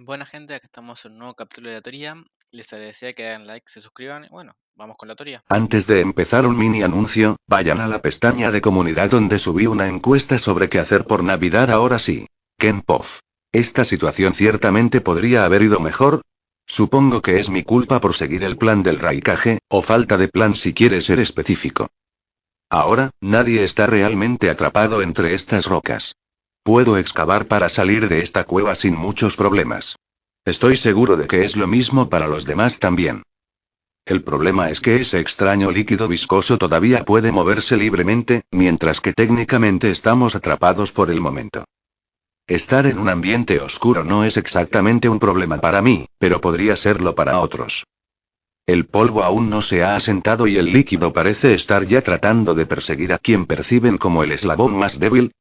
Buena gente, acá estamos en un nuevo capítulo de la teoría. Les agradecería que hagan like, se suscriban y bueno, vamos con la teoría. Antes de empezar un mini anuncio, vayan a la pestaña de comunidad donde subí una encuesta sobre qué hacer por Navidad ahora sí. Ken Poff. Esta situación ciertamente podría haber ido mejor. Supongo que es mi culpa por seguir el plan del Raikage, o falta de plan si quiere ser específico. Ahora, nadie está realmente atrapado entre estas rocas. Puedo excavar para salir de esta cueva sin muchos problemas. Estoy seguro de que es lo mismo para los demás también. El problema es que ese extraño líquido viscoso todavía puede moverse libremente, mientras que técnicamente estamos atrapados por el momento. Estar en un ambiente oscuro no es exactamente un problema para mí, pero podría serlo para otros. El polvo aún no se ha asentado y el líquido parece estar ya tratando de perseguir a quien perciben como el eslabón más débil.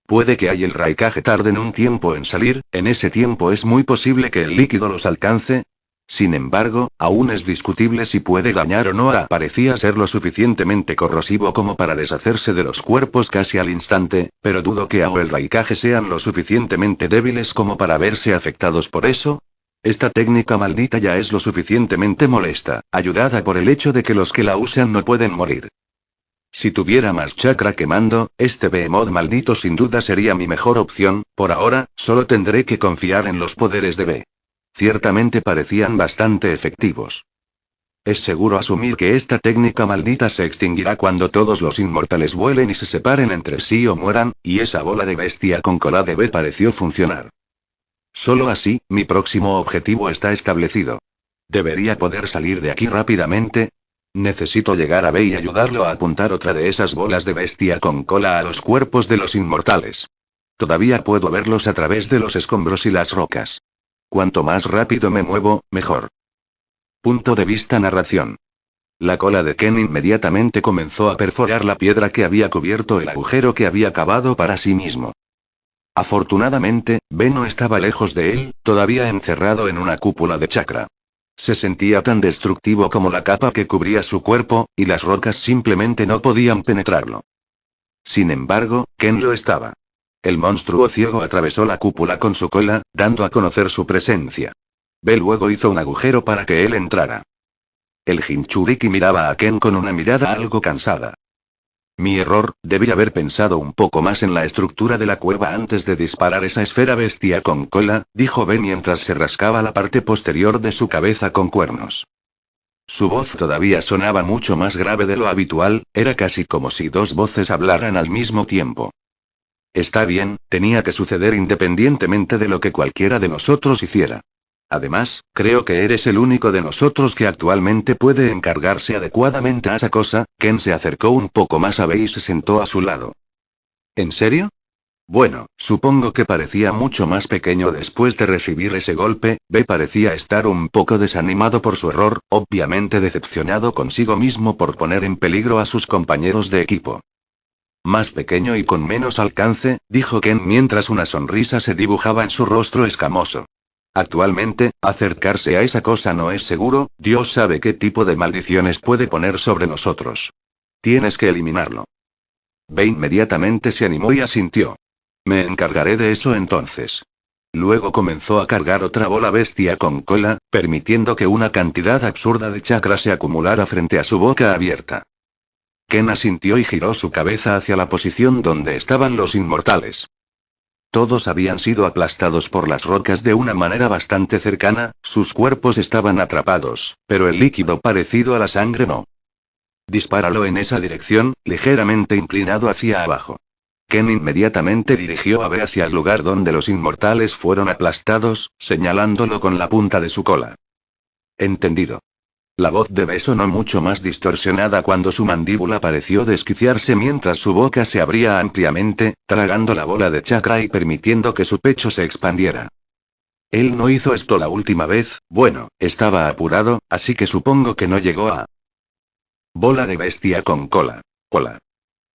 Puede que el Raikage tarden un tiempo en salir, en ese tiempo es muy posible que el líquido los alcance. Sin embargo, aún es discutible si puede dañar o no. Parecía ser lo suficientemente corrosivo como para deshacerse de los cuerpos casi al instante, pero dudo que o el Raikage sean lo suficientemente débiles como para verse afectados por eso. Esta técnica maldita ya es lo suficientemente molesta, ayudada por el hecho de que los que la usan no pueden morir. Si tuviera más chakra quemando, este behemoth maldito sin duda sería mi mejor opción. Por ahora, solo tendré que confiar en los poderes de B. Ciertamente parecían bastante efectivos. Es seguro asumir que esta técnica maldita se extinguirá cuando todos los inmortales vuelen y se separen entre sí o mueran, y esa bola de bestia con cola de B pareció funcionar. Solo así, mi próximo objetivo está establecido. Debería poder salir de aquí rápidamente. Necesito llegar a B y ayudarlo a apuntar otra de esas bolas de bestia con cola a los cuerpos de los inmortales. Todavía puedo verlos a través de los escombros y las rocas. Cuanto más rápido me muevo, mejor. Punto de vista narración. La cola de Ken inmediatamente comenzó a perforar la piedra que había cubierto el agujero que había cavado para sí mismo. Afortunadamente, B no estaba lejos de él, todavía encerrado en una cúpula de chakra. Se sentía tan destructivo como la capa que cubría su cuerpo, y las rocas simplemente no podían penetrarlo. Sin embargo, Ken lo estaba. El monstruo ciego atravesó la cúpula con su cola, dando a conocer su presencia. B luego hizo un agujero para que él entrara. El Jinchuriki miraba a Ken con una mirada algo cansada. Mi error, debí haber pensado un poco más en la estructura de la cueva antes de disparar esa esfera bestia con cola, dijo B mientras se rascaba la parte posterior de su cabeza con cuernos. Su voz todavía sonaba mucho más grave de lo habitual, era casi como si dos voces hablaran al mismo tiempo. Está bien, tenía que suceder independientemente de lo que cualquiera de nosotros hiciera. Además, creo que eres el único de nosotros que actualmente puede encargarse adecuadamente a esa cosa. Ken se acercó un poco más a B y se sentó a su lado. ¿En serio? Bueno, supongo que parecía mucho más pequeño después de recibir ese golpe. B parecía estar un poco desanimado por su error, obviamente decepcionado consigo mismo por poner en peligro a sus compañeros de equipo. Más pequeño y con menos alcance, dijo Ken mientras una sonrisa se dibujaba en su rostro escamoso. Actualmente, acercarse a esa cosa no es seguro. Dios sabe qué tipo de maldiciones puede poner sobre nosotros. Tienes que eliminarlo. B inmediatamente se animó y asintió. Me encargaré de eso entonces. Luego comenzó a cargar otra bola bestia con cola, permitiendo que una cantidad absurda de chakra se acumulara frente a su boca abierta. Ken asintió y giró su cabeza hacia la posición donde estaban los inmortales. Todos habían sido aplastados por las rocas de una manera bastante cercana, sus cuerpos estaban atrapados, pero el líquido parecido a la sangre no. Dispáralo en esa dirección, ligeramente inclinado hacia abajo. Ken inmediatamente dirigió a B hacia el lugar donde los inmortales fueron aplastados, señalándolo con la punta de su cola. Entendido. La voz de B sonó mucho más distorsionada cuando su mandíbula pareció desquiciarse mientras su boca se abría ampliamente, tragando la bola de chakra y permitiendo que su pecho se expandiera. Él no hizo esto la última vez. Bueno, estaba apurado, así que supongo que no llegó a... Bola de bestia con cola. Cola.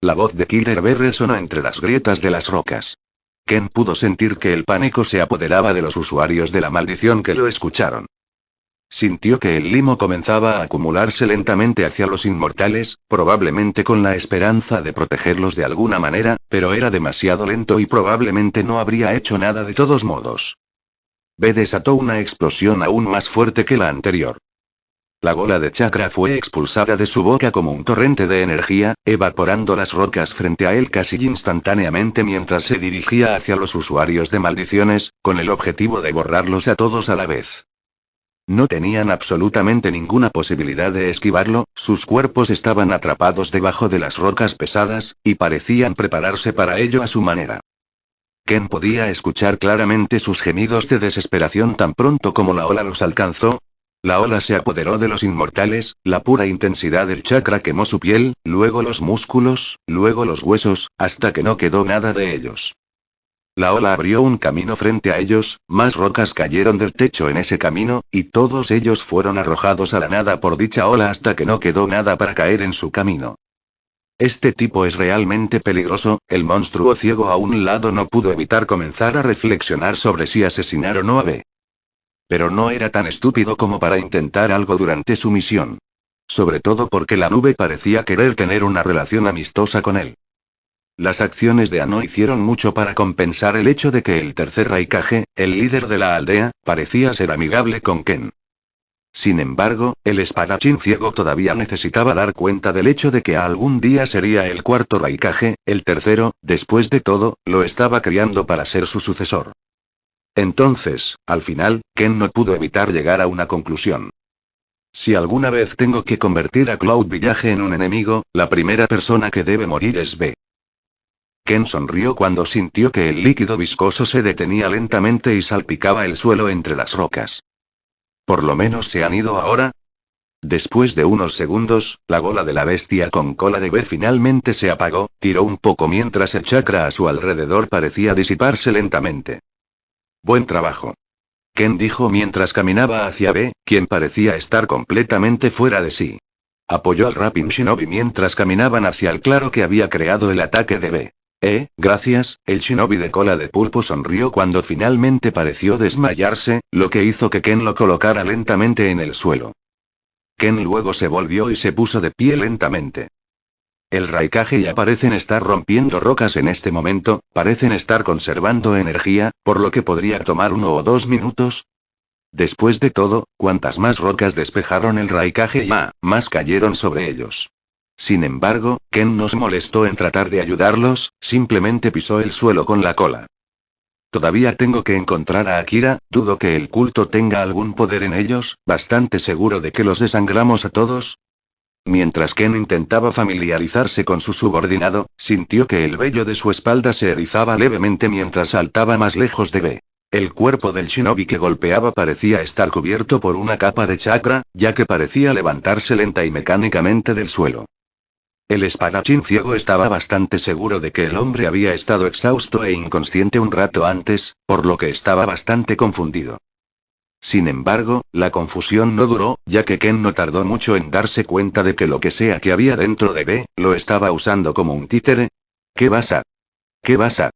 La voz de Killer B resonó entre las grietas de las rocas. Ken pudo sentir que el pánico se apoderaba de los usuarios de la maldición que lo escucharon. Sintió que el limo comenzaba a acumularse lentamente hacia los inmortales, probablemente con la esperanza de protegerlos de alguna manera, pero era demasiado lento y probablemente no habría hecho nada de todos modos. B desató una explosión aún más fuerte que la anterior. La bola de chakra fue expulsada de su boca como un torrente de energía, evaporando las rocas frente a él casi instantáneamente mientras se dirigía hacia los usuarios de maldiciones, con el objetivo de borrarlos a todos a la vez. No tenían absolutamente ninguna posibilidad de esquivarlo, sus cuerpos estaban atrapados debajo de las rocas pesadas, y parecían prepararse para ello a su manera. Ken podía escuchar claramente sus gemidos de desesperación tan pronto como la ola los alcanzó. La ola se apoderó de los inmortales, la pura intensidad del chakra quemó su piel, luego los músculos, luego los huesos, hasta que no quedó nada de ellos. La ola abrió un camino frente a ellos, más rocas cayeron del techo en ese camino, y todos ellos fueron arrojados a la nada por dicha ola hasta que no quedó nada para caer en su camino. Este tipo es realmente peligroso, el monstruo ciego a un lado no pudo evitar comenzar a reflexionar sobre si asesinar o no a B. Pero no era tan estúpido como para intentar algo durante su misión. Sobre todo porque la nube parecía querer tener una relación amistosa con él. Las acciones de Ano hicieron mucho para compensar el hecho de que el tercer Raikage, el líder de la aldea, parecía ser amigable con Ken. Sin embargo, el espadachín ciego todavía necesitaba dar cuenta del hecho de que algún día sería el cuarto Raikage, el tercero, después de todo, lo estaba criando para ser su sucesor. Entonces, al final, Ken no pudo evitar llegar a una conclusión. Si alguna vez tengo que convertir a Cloud Village en un enemigo, la primera persona que debe morir es B. Ken sonrió cuando sintió que el líquido viscoso se detenía lentamente y salpicaba el suelo entre las rocas. ¿Por lo menos se han ido ahora? Después de unos segundos, la bola de la bestia con cola de B finalmente se apagó, tiró un poco mientras el chakra a su alrededor parecía disiparse lentamente. Buen trabajo. Ken dijo mientras caminaba hacia B, quien parecía estar completamente fuera de sí. Apoyó al Rapping Shinobi mientras caminaban hacia el claro que había creado el ataque de B. Gracias, el Shinobi de cola de pulpo sonrió cuando finalmente pareció desmayarse, lo que hizo que Ken lo colocara lentamente en el suelo. Ken luego se volvió y se puso de pie lentamente. El Raikage ya parecen estar rompiendo rocas en este momento, parecen estar conservando energía, por lo que podría tomar 1 o 2 minutos. Después de todo, cuantas más rocas despejaron el Raikage más cayeron sobre ellos. Sin embargo, Ken no se molestó en tratar de ayudarlos, simplemente pisó el suelo con la cola. Todavía tengo que encontrar a Akira, dudo que el culto tenga algún poder en ellos, bastante seguro de que los desangramos a todos. Mientras Ken intentaba familiarizarse con su subordinado, sintió que el vello de su espalda se erizaba levemente mientras saltaba más lejos de B. El cuerpo del shinobi que golpeaba parecía estar cubierto por una capa de chakra, ya que parecía levantarse lenta y mecánicamente del suelo. El espadachín ciego estaba bastante seguro de que el hombre había estado exhausto e inconsciente un rato antes, por lo que estaba bastante confundido. Sin embargo, la confusión no duró, ya que Ken no tardó mucho en darse cuenta de que lo que sea que había dentro de B, lo estaba usando como un títere. ¿Qué pasa? ¿Qué pasa?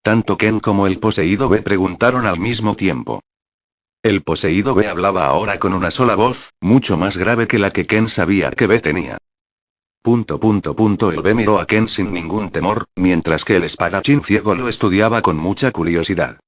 Tanto Ken como el poseído B preguntaron al mismo tiempo. El poseído B hablaba ahora con una sola voz, mucho más grave que la que Ken sabía que B tenía. El B miró a Ken sin ningún temor, mientras que el espadachín ciego lo estudiaba con mucha curiosidad.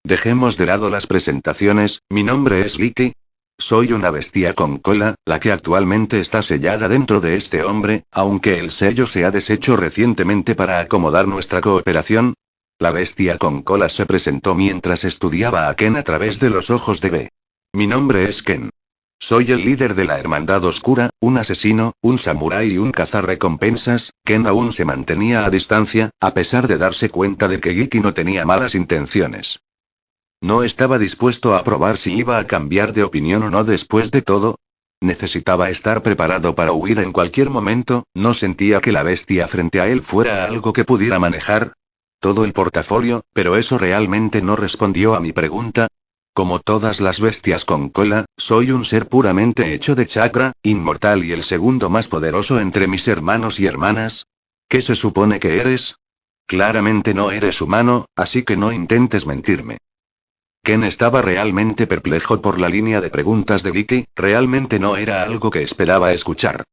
Dejemos de lado las presentaciones, mi nombre es Licky. Soy una bestia con cola, la que actualmente está sellada dentro de este hombre, aunque el sello se ha deshecho recientemente para acomodar nuestra cooperación. La bestia con cola se presentó mientras estudiaba a Ken a través de los ojos de B. Mi nombre es Ken. Soy el líder de la Hermandad Oscura, un asesino, un samurái y un cazarrecompensas. Ken aún se mantenía a distancia, a pesar de darse cuenta de que Giki no tenía malas intenciones. No estaba dispuesto a probar si iba a cambiar de opinión o no después de todo. Necesitaba estar preparado para huir en cualquier momento, no sentía que la bestia frente a él fuera algo que pudiera manejar. Todo el portafolio, pero eso realmente no respondió a mi pregunta. Como todas las bestias con cola, soy un ser puramente hecho de chakra, inmortal y el segundo más poderoso entre mis hermanos y hermanas. ¿Qué se supone que eres? Claramente no eres humano, así que no intentes mentirme. Ken estaba realmente perplejo por la línea de preguntas de Vicky, realmente no era algo que esperaba escuchar.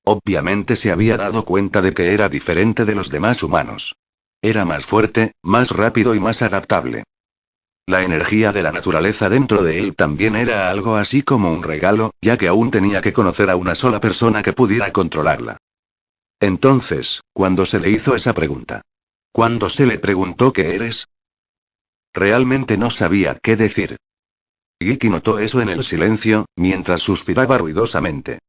Obviamente se había dado cuenta de que era diferente de los demás humanos. Era más fuerte, más rápido y más adaptable. La energía de la naturaleza dentro de él también era algo así como un regalo, ya que aún tenía que conocer a una sola persona que pudiera controlarla. Entonces, ¿cuándo se le hizo esa pregunta? ¿Cuándo se le preguntó qué eres? Realmente no sabía qué decir. Giki notó eso en el silencio, mientras suspiraba ruidosamente.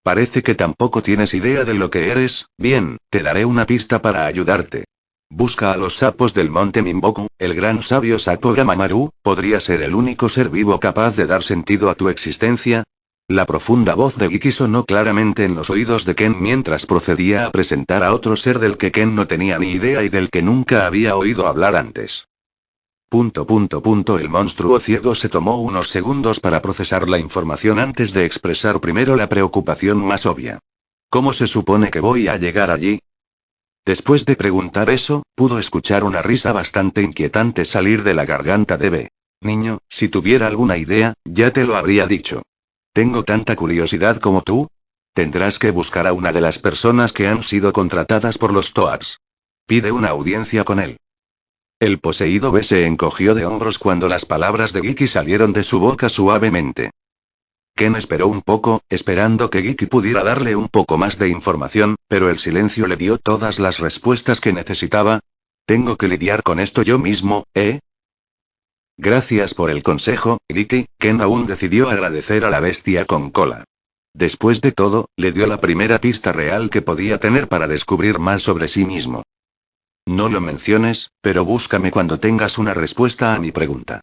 Parece que tampoco tienes idea de lo que eres. Bien, te daré una pista para ayudarte. Busca a los sapos del monte Mimboku, el gran sabio sapo Gamamaru, podría ser el único ser vivo capaz de dar sentido a tu existencia. La profunda voz de Giki sonó claramente en los oídos de Ken mientras procedía a presentar a otro ser del que Ken no tenía ni idea y del que nunca había oído hablar antes. El monstruo ciego se tomó unos segundos para procesar la información antes de expresar primero la preocupación más obvia. ¿Cómo se supone que voy a llegar allí? Después de preguntar eso, pudo escuchar una risa bastante inquietante salir de la garganta de B. Niño, si tuviera alguna idea, ya te lo habría dicho. Tengo tanta curiosidad como tú. Tendrás que buscar a una de las personas que han sido contratadas por los Toads. Pide una audiencia con él. El poseído B se encogió de hombros cuando las palabras de Giki salieron de su boca suavemente. Ken esperó un poco, esperando que Giki pudiera darle un poco más de información, pero el silencio le dio todas las respuestas que necesitaba. Tengo que lidiar con esto yo mismo, ¿eh? Gracias por el consejo, Giki. Ken aún decidió agradecer a la bestia con cola. Después de todo, le dio la primera pista real que podía tener para descubrir más sobre sí mismo. No lo menciones, pero búscame cuando tengas una respuesta a mi pregunta.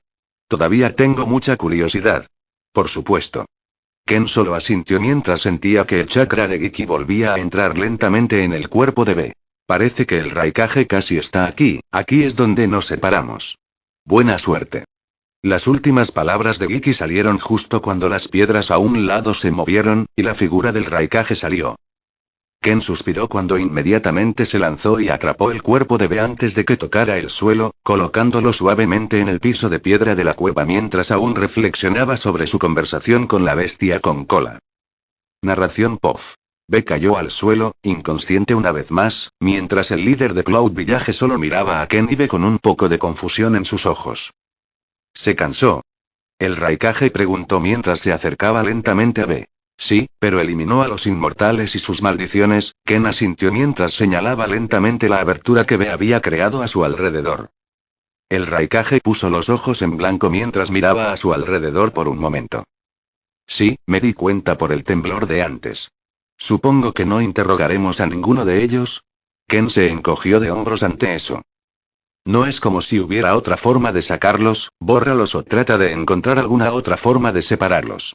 Todavía tengo mucha curiosidad. Por supuesto. Ken solo asintió mientras sentía que el chakra de Giki volvía a entrar lentamente en el cuerpo de B. Parece que el Raikage casi está aquí es donde nos separamos. Buena suerte. Las últimas palabras de Giki salieron justo cuando las piedras a un lado se movieron, y la figura del Raikage salió. Ken suspiró cuando inmediatamente se lanzó y atrapó el cuerpo de B antes de que tocara el suelo, colocándolo suavemente en el piso de piedra de la cueva mientras aún reflexionaba sobre su conversación con la bestia con cola. Narración POF. B cayó al suelo, inconsciente una vez más, mientras el líder de Cloud Village solo miraba a Ken y B con un poco de confusión en sus ojos. ¿Se cansó? El Raikage preguntó mientras se acercaba lentamente a B. Sí, pero eliminó a los inmortales y sus maldiciones. Ken asintió mientras señalaba lentamente la abertura que B había creado a su alrededor. El Raikage puso los ojos en blanco mientras miraba a su alrededor por un momento. Sí, me di cuenta por el temblor de antes. Supongo que no interrogaremos a ninguno de ellos. Ken se encogió de hombros ante eso. No es como si hubiera otra forma de sacarlos, bórralos o trata de encontrar alguna otra forma de separarlos.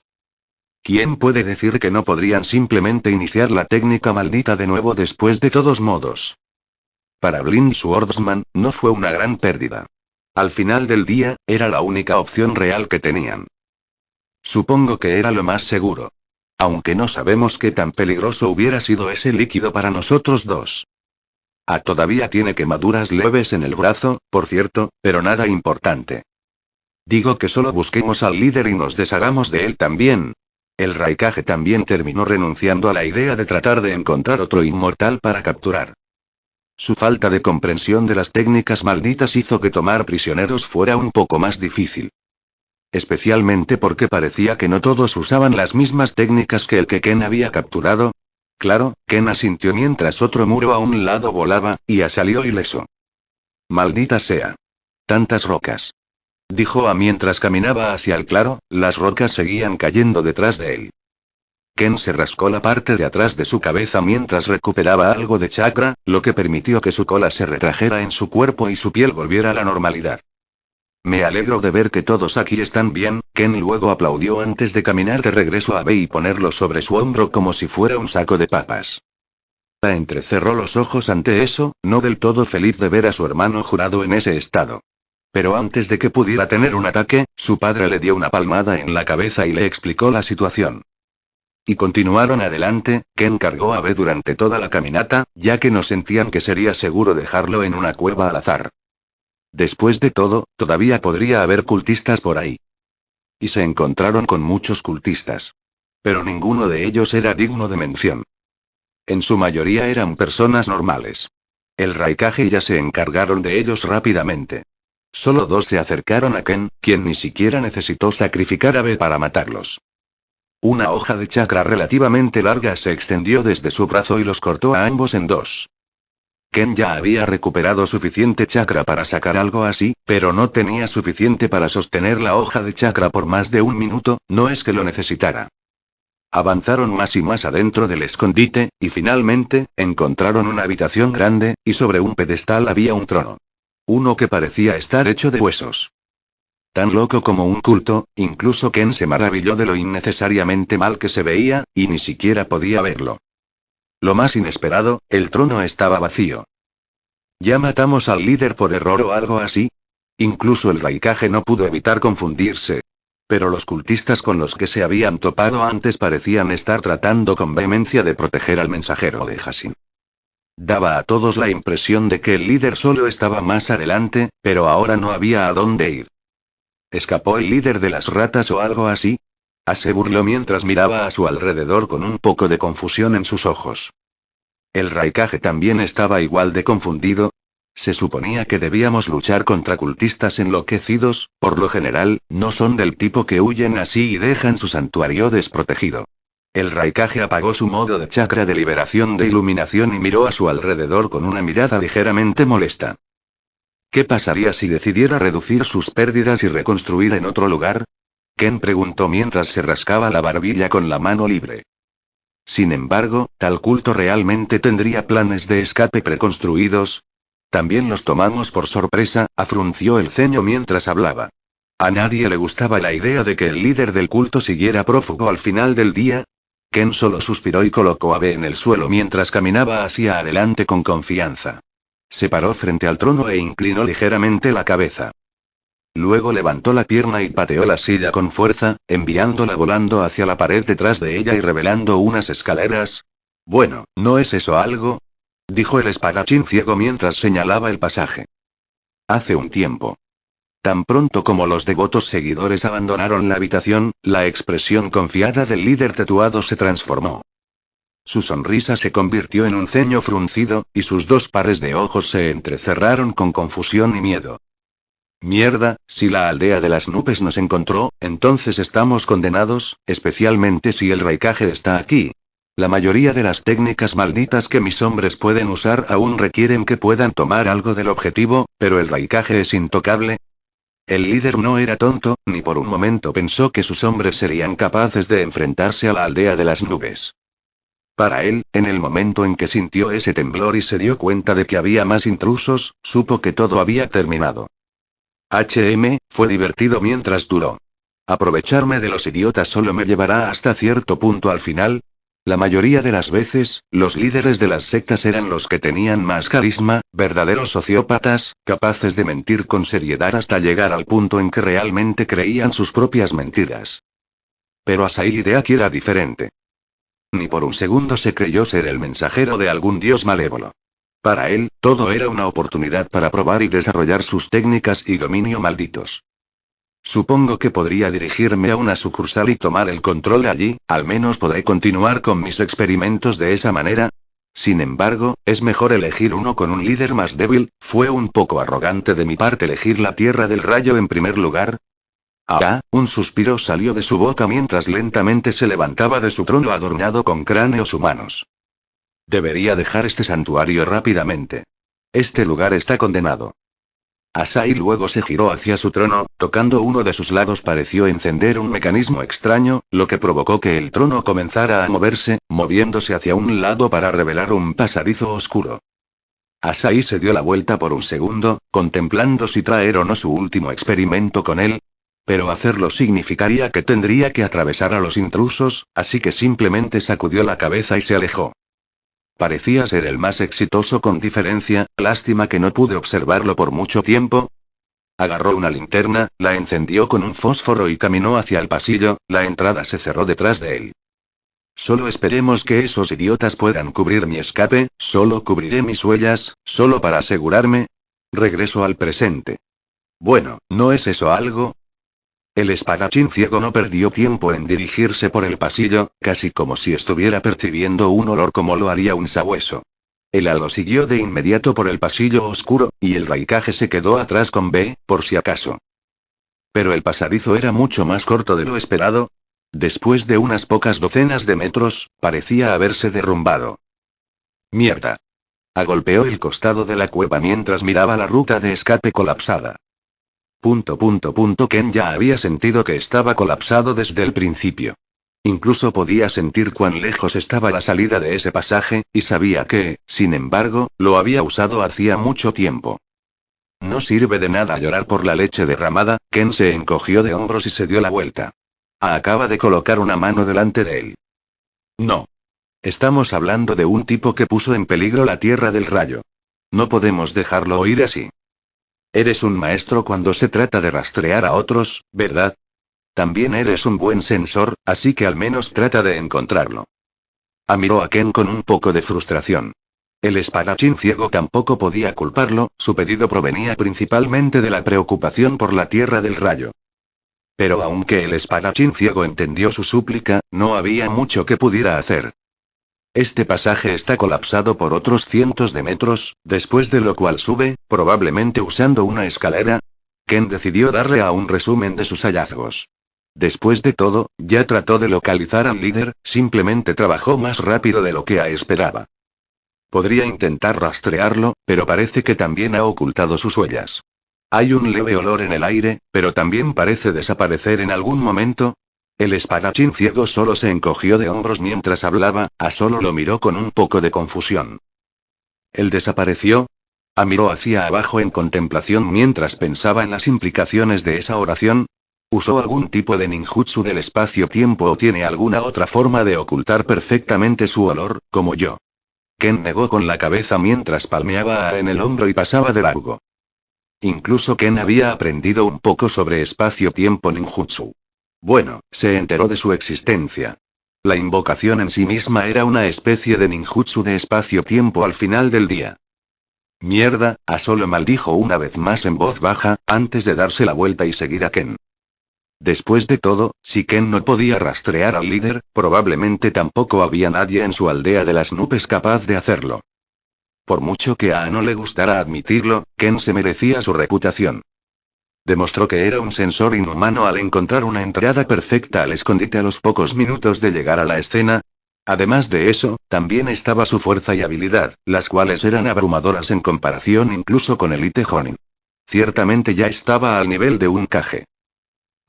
¿Quién puede decir que no podrían simplemente iniciar la técnica maldita de nuevo después de todos modos? Para Blind Swordsman, no fue una gran pérdida. Al final del día, era la única opción real que tenían. Supongo que era lo más seguro. Aunque no sabemos qué tan peligroso hubiera sido ese líquido para nosotros dos. Todavía tiene quemaduras leves en el brazo, por cierto, pero nada importante. Digo que solo busquemos al líder y nos deshagamos de él también. El Raikage también terminó renunciando a la idea de tratar de encontrar otro inmortal para capturar. Su falta de comprensión de las técnicas malditas hizo que tomar prisioneros fuera un poco más difícil. Especialmente porque parecía que no todos usaban las mismas técnicas que el que Ken había capturado. Claro, Ken asintió mientras otro muro a un lado volaba, y salió ileso. Maldita sea. Tantas rocas. Dijo mientras caminaba hacia el claro, las rocas seguían cayendo detrás de él. Ken se rascó la parte de atrás de su cabeza mientras recuperaba algo de chakra, lo que permitió que su cola se retrajera en su cuerpo y su piel volviera a la normalidad. Me alegro de ver que todos aquí están bien. Ken luego aplaudió antes de caminar de regreso a B y ponerlo sobre su hombro como si fuera un saco de papas. Entrecerró los ojos ante eso, no del todo feliz de ver a su hermano jurado en ese estado. Pero antes de que pudiera tener un ataque, su padre le dio una palmada en la cabeza y le explicó la situación. Y continuaron adelante. Ken cargó a B durante toda la caminata, ya que no sentían que sería seguro dejarlo en una cueva al azar. Después de todo, todavía podría haber cultistas por ahí. Y se encontraron con muchos cultistas. Pero ninguno de ellos era digno de mención. En su mayoría eran personas normales. El Raikage y ya se encargaron de ellos rápidamente. Solo dos se acercaron a Ken, quien ni siquiera necesitó sacrificar a B para matarlos. Una hoja de chakra relativamente larga se extendió desde su brazo y los cortó a ambos en dos. Ken ya había recuperado suficiente chakra para sacar algo así, pero no tenía suficiente para sostener la hoja de chakra por más de un minuto, no es que lo necesitara. Avanzaron más y más adentro del escondite, y finalmente, encontraron una habitación grande, y sobre un pedestal había un trono. Uno que parecía estar hecho de huesos. Tan loco como un culto, incluso Ken se maravilló de lo innecesariamente mal que se veía, y ni siquiera podía verlo. Lo más inesperado, el trono estaba vacío. ¿Ya matamos al líder por error o algo así? Incluso el Raikage no pudo evitar confundirse. Pero los cultistas con los que se habían topado antes parecían estar tratando con vehemencia de proteger al mensajero de Hashin. Daba a todos la impresión de que el líder solo estaba más adelante, pero ahora no había a dónde ir. ¿Escapó el líder de las ratas o algo así? Se burló mientras miraba a su alrededor con un poco de confusión en sus ojos. El Raikage también estaba igual de confundido. Se suponía que debíamos luchar contra cultistas enloquecidos, por lo general, no son del tipo que huyen así y dejan su santuario desprotegido. El Raikage apagó su modo de chakra de liberación de iluminación y miró a su alrededor con una mirada ligeramente molesta. ¿Qué pasaría si decidiera reducir sus pérdidas y reconstruir en otro lugar? Ken preguntó mientras se rascaba la barbilla con la mano libre. Sin embargo, ¿tal culto realmente tendría planes de escape preconstruidos? También los tomamos por sorpresa, frunció el ceño mientras hablaba. ¿A nadie le gustaba la idea de que el líder del culto siguiera prófugo al final del día? Ken solo suspiró y colocó a B en el suelo mientras caminaba hacia adelante con confianza. Se paró frente al trono e inclinó ligeramente la cabeza. Luego levantó la pierna y pateó la silla con fuerza, enviándola volando hacia la pared detrás de ella y revelando unas escaleras. Bueno, ¿no es eso algo?, dijo el espadachín ciego mientras señalaba el pasaje. Hace un tiempo. Tan pronto como los devotos seguidores abandonaron la habitación, la expresión confiada del líder tatuado se transformó. Su sonrisa se convirtió en un ceño fruncido, y sus dos pares de ojos se entrecerraron con confusión y miedo. Mierda, si la aldea de las nubes nos encontró, entonces estamos condenados, especialmente si el Raikage está aquí. La mayoría de las técnicas malditas que mis hombres pueden usar aún requieren que puedan tomar algo del objetivo, pero el Raikage es intocable. El líder no era tonto, ni por un momento pensó que sus hombres serían capaces de enfrentarse a la aldea de las nubes. Para él, en el momento en que sintió ese temblor y se dio cuenta de que había más intrusos, supo que todo había terminado. Fue divertido mientras duró. Aprovecharme de los idiotas solo me llevará hasta cierto punto al final. La mayoría de las veces, los líderes de las sectas eran los que tenían más carisma, verdaderos sociópatas, capaces de mentir con seriedad hasta llegar al punto en que realmente creían sus propias mentiras. Pero Asahi de Aki era diferente. Ni por un segundo se creyó ser el mensajero de algún dios malévolo. Para él, todo era una oportunidad para probar y desarrollar sus técnicas y dominio malditos. Supongo que podría dirigirme a una sucursal y tomar el control allí, al menos podré continuar con mis experimentos de esa manera. Sin embargo, es mejor elegir uno con un líder más débil. Fue un poco arrogante de mi parte elegir la Tierra del Rayo en primer lugar. Un suspiro salió de su boca mientras lentamente se levantaba de su trono adornado con cráneos humanos. Debería dejar este santuario rápidamente. Este lugar está condenado. Asahi luego se giró hacia su trono, tocando uno de sus lados pareció encender un mecanismo extraño, lo que provocó que el trono comenzara a moverse, moviéndose hacia un lado para revelar un pasadizo oscuro. Asahi se dio la vuelta por un segundo, contemplando si traer o no su último experimento con él. Pero hacerlo significaría que tendría que atravesar a los intrusos, así que simplemente sacudió la cabeza y se alejó. Parecía ser el más exitoso con diferencia, lástima que no pude observarlo por mucho tiempo. Agarró una linterna, la encendió con un fósforo y caminó hacia el pasillo, la entrada se cerró detrás de él. Solo esperemos que esos idiotas puedan cubrir mi escape, solo cubriré mis huellas, solo para asegurarme. Regreso al presente. Bueno, ¿no es eso algo? El espadachín ciego no perdió tiempo en dirigirse por el pasillo, casi como si estuviera percibiendo un olor como lo haría un sabueso. El halo siguió de inmediato por el pasillo oscuro, y el Raikage se quedó atrás con B, por si acaso. Pero el pasadizo era mucho más corto de lo esperado. Después de unas pocas docenas de metros, parecía haberse derrumbado. ¡Mierda! Agolpeó el costado de la cueva mientras miraba la ruta de escape colapsada. Ken ya había sentido que estaba colapsado desde el principio. Incluso podía sentir cuán lejos estaba la salida de ese pasaje, y sabía que, sin embargo, lo había usado hacía mucho tiempo. No sirve de nada llorar por la leche derramada. Ken se encogió de hombros y se dio la vuelta. Acaba de colocar una mano delante de él. No. Estamos hablando de un tipo que puso en peligro la Tierra del Rayo. No podemos dejarlo ir así. Eres un maestro cuando se trata de rastrear a otros, ¿verdad? También eres un buen sensor, así que al menos trata de encontrarlo. Miró a Ken con un poco de frustración. El espadachín ciego tampoco podía culparlo, su pedido provenía principalmente de la preocupación por la Tierra del Rayo. Pero aunque el espadachín ciego entendió su súplica, no había mucho que pudiera hacer. Este pasaje está colapsado por otros cientos de metros, después de lo cual sube, probablemente usando una escalera. Ken decidió darle a un resumen de sus hallazgos. Después de todo, ya trató de localizar al líder, simplemente trabajó más rápido de lo que esperaba. Podría intentar rastrearlo, pero parece que también ha ocultado sus huellas. Hay un leve olor en el aire, pero también parece desaparecer en algún momento. El espadachín ciego solo se encogió de hombros mientras hablaba, solo lo miró con un poco de confusión. ¿Él desapareció? Miró hacia abajo en contemplación mientras pensaba en las implicaciones de esa oración. ¿Usó algún tipo de ninjutsu del espacio-tiempo o tiene alguna otra forma de ocultar perfectamente su olor, como yo? Ken negó con la cabeza mientras palmeaba en el hombro y pasaba de largo. Incluso Ken había aprendido un poco sobre espacio-tiempo ninjutsu. Bueno, se enteró de su existencia. La invocación en sí misma era una especie de ninjutsu de espacio-tiempo al final del día. Mierda, solo maldijo una vez más en voz baja, antes de darse la vuelta y seguir a Ken. Después de todo, si Ken no podía rastrear al líder, probablemente tampoco había nadie en su aldea de las nubes capaz de hacerlo. Por mucho que a no le gustara admitirlo, Ken se merecía su reputación. Demostró que era un sensor inhumano al encontrar una entrada perfecta al escondite a los pocos minutos de llegar a la escena. Además de eso, también estaba su fuerza y habilidad, las cuales eran abrumadoras en comparación incluso con Elite Jonin. Ciertamente ya estaba al nivel de un Kage.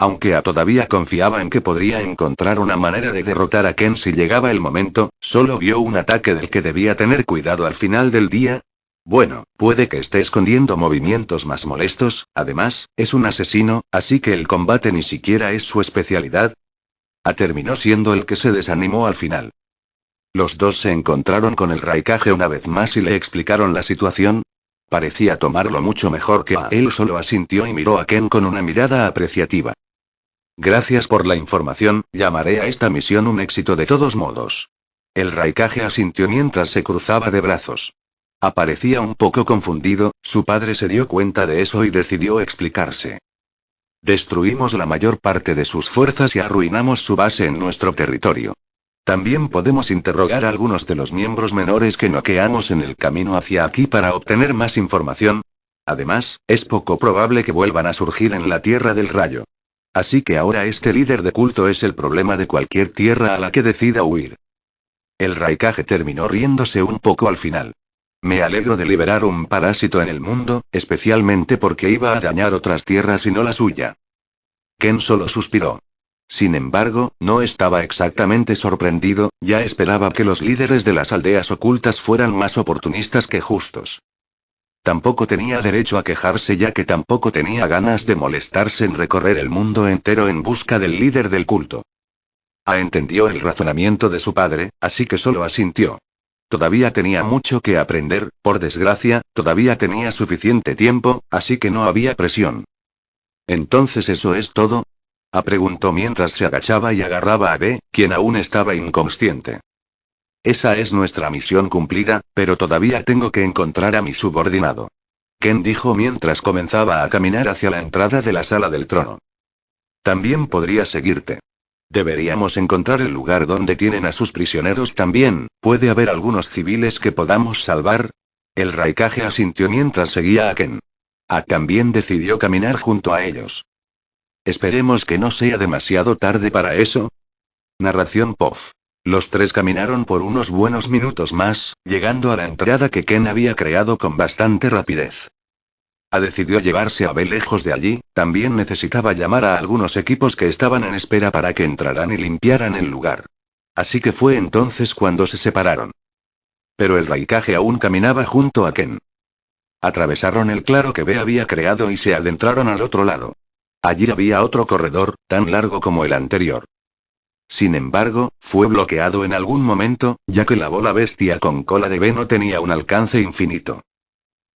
Aunque todavía confiaba en que podría encontrar una manera de derrotar a Ken si llegaba el momento, solo vio un ataque del que debía tener cuidado al final del día. Bueno, puede que esté escondiendo movimientos más molestos, además, es un asesino, así que el combate ni siquiera es su especialidad. Terminó siendo el que se desanimó al final. Los dos se encontraron con el Raikage una vez más y le explicaron la situación. Parecía tomarlo mucho mejor que él solo asintió y miró a Ken con una mirada apreciativa. Gracias por la información, llamaré a esta misión un éxito de todos modos. El Raikage asintió mientras se cruzaba de brazos. Parecía un poco confundido, su padre se dio cuenta de eso y decidió explicarse. Destruimos la mayor parte de sus fuerzas y arruinamos su base en nuestro territorio. También podemos interrogar a algunos de los miembros menores que noqueamos en el camino hacia aquí para obtener más información. Además, es poco probable que vuelvan a surgir en la Tierra del Rayo. Así que ahora este líder de culto es el problema de cualquier tierra a la que decida huir. El Raikage terminó riéndose un poco al final. Me alegro de liberar un parásito en el mundo, especialmente porque iba a dañar otras tierras y no la suya. Ken solo suspiró. Sin embargo, no estaba exactamente sorprendido, ya esperaba que los líderes de las aldeas ocultas fueran más oportunistas que justos. Tampoco tenía derecho a quejarse ya que tampoco tenía ganas de molestarse en recorrer el mundo entero en busca del líder del culto. Entendió el razonamiento de su padre, así que solo asintió. Todavía tenía mucho que aprender, por desgracia, todavía tenía suficiente tiempo, así que no había presión. ¿Entonces eso es todo? Preguntó mientras se agachaba y agarraba a B, quien aún estaba inconsciente. Esa es nuestra misión cumplida, pero todavía tengo que encontrar a mi subordinado. Ken dijo mientras comenzaba a caminar hacia la entrada de la sala del trono. También podría seguirte. Deberíamos encontrar el lugar donde tienen a sus prisioneros también. ¿Puede haber algunos civiles que podamos salvar? El Raikage asintió mientras seguía a Ken. También decidió caminar junto a ellos. Esperemos que no sea demasiado tarde para eso. Narración POF. Los tres caminaron por unos buenos minutos más, llegando a la entrada que Ken había creado con bastante rapidez. Decidió llevarse a B lejos de allí, también necesitaba llamar a algunos equipos que estaban en espera para que entraran y limpiaran el lugar. Así que fue entonces cuando se separaron. Pero el Raikage aún caminaba junto a Ken. Atravesaron el claro que B había creado y se adentraron al otro lado. Allí había otro corredor, tan largo como el anterior. Sin embargo, fue bloqueado en algún momento, ya que la bola bestia con cola de B no tenía un alcance infinito.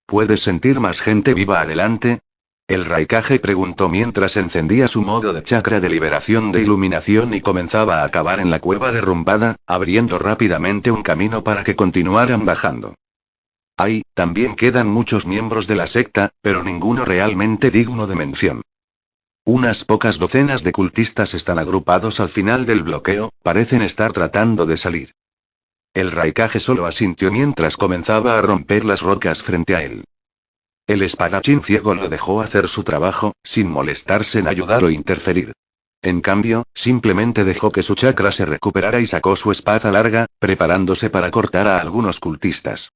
¿Puedes sentir más gente viva adelante? El Raikage preguntó mientras encendía su modo de chakra de liberación de iluminación y comenzaba a cavar en la cueva derrumbada, abriendo rápidamente un camino para que continuaran bajando. También quedan muchos miembros de la secta, pero ninguno realmente digno de mención. Unas pocas docenas de cultistas están agrupados al final del bloqueo, parecen estar tratando de salir. El Raikage solo asintió mientras comenzaba a romper las rocas frente a él. El espadachín ciego lo dejó hacer su trabajo, sin molestarse en ayudar o interferir. En cambio, simplemente dejó que su chakra se recuperara y sacó su espada larga, preparándose para cortar a algunos cultistas.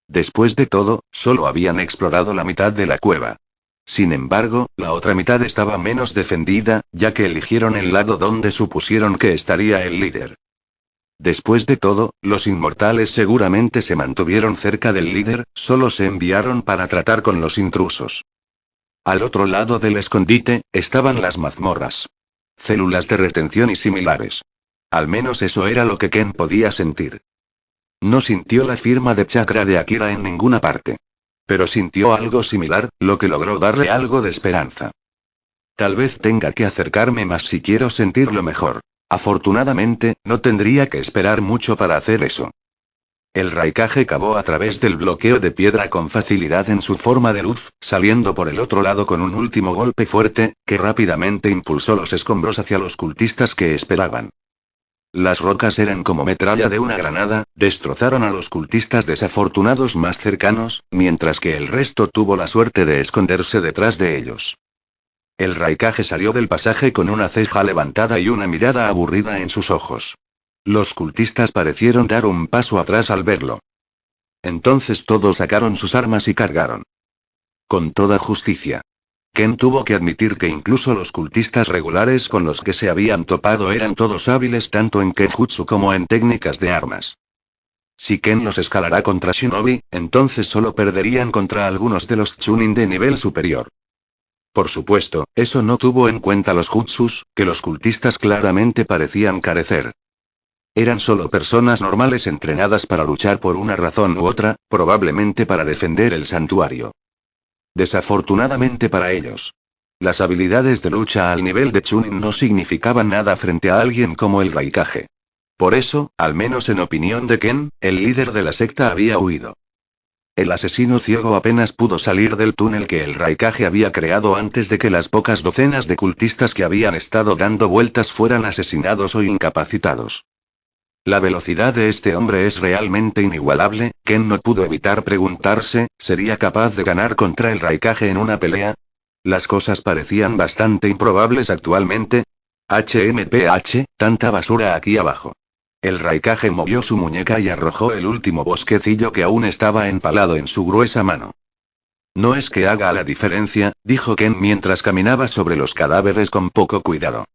Después de todo, solo habían explorado la mitad de la cueva. Sin embargo, la otra mitad estaba menos defendida, ya que eligieron el lado donde supusieron que estaría el líder. Después de todo, los inmortales seguramente se mantuvieron cerca del líder, solo se enviaron para tratar con los intrusos. Al otro lado del escondite, estaban las mazmorras. Células de retención y similares. Al menos eso era lo que Ken podía sentir. No sintió la firma de chakra de Akira en ninguna parte. Pero sintió algo similar, lo que logró darle algo de esperanza. Tal vez tenga que acercarme más si quiero sentirlo mejor. Afortunadamente, no tendría que esperar mucho para hacer eso. El Raikage cavó a través del bloqueo de piedra con facilidad en su forma de luz, saliendo por el otro lado con un último golpe fuerte, que rápidamente impulsó los escombros hacia los cultistas que esperaban. Las rocas eran como metralla de una granada, destrozaron a los cultistas desafortunados más cercanos, mientras que el resto tuvo la suerte de esconderse detrás de ellos. El Raikage salió del pasaje con una ceja levantada y una mirada aburrida en sus ojos. Los cultistas parecieron dar un paso atrás al verlo. Entonces todos sacaron sus armas y cargaron. Con toda justicia. Ken tuvo que admitir que incluso los cultistas regulares con los que se habían topado eran todos hábiles tanto en Kenjutsu como en técnicas de armas. Si Ken los escalará contra Shinobi, entonces solo perderían contra algunos de los Chunin de nivel superior. Por supuesto, eso no tuvo en cuenta los jutsus, que los cultistas claramente parecían carecer. Eran solo personas normales entrenadas para luchar por una razón u otra, probablemente para defender el santuario. Desafortunadamente para ellos. Las habilidades de lucha al nivel de Chunin no significaban nada frente a alguien como el Raikage. Por eso, al menos en opinión de Ken, el líder de la secta había huido. El asesino ciego apenas pudo salir del túnel que el Raikage había creado antes de que las pocas docenas de cultistas que habían estado dando vueltas fueran asesinados o incapacitados. La velocidad de este hombre es realmente inigualable. Ken no pudo evitar preguntarse, ¿sería capaz de ganar contra el Raikage en una pelea? Las cosas parecían bastante improbables actualmente. HMPH, tanta basura aquí abajo. El Raikage movió su muñeca y arrojó el último bosquecillo que aún estaba empalado en su gruesa mano. No es que haga la diferencia, dijo Ken mientras caminaba sobre los cadáveres con poco cuidado.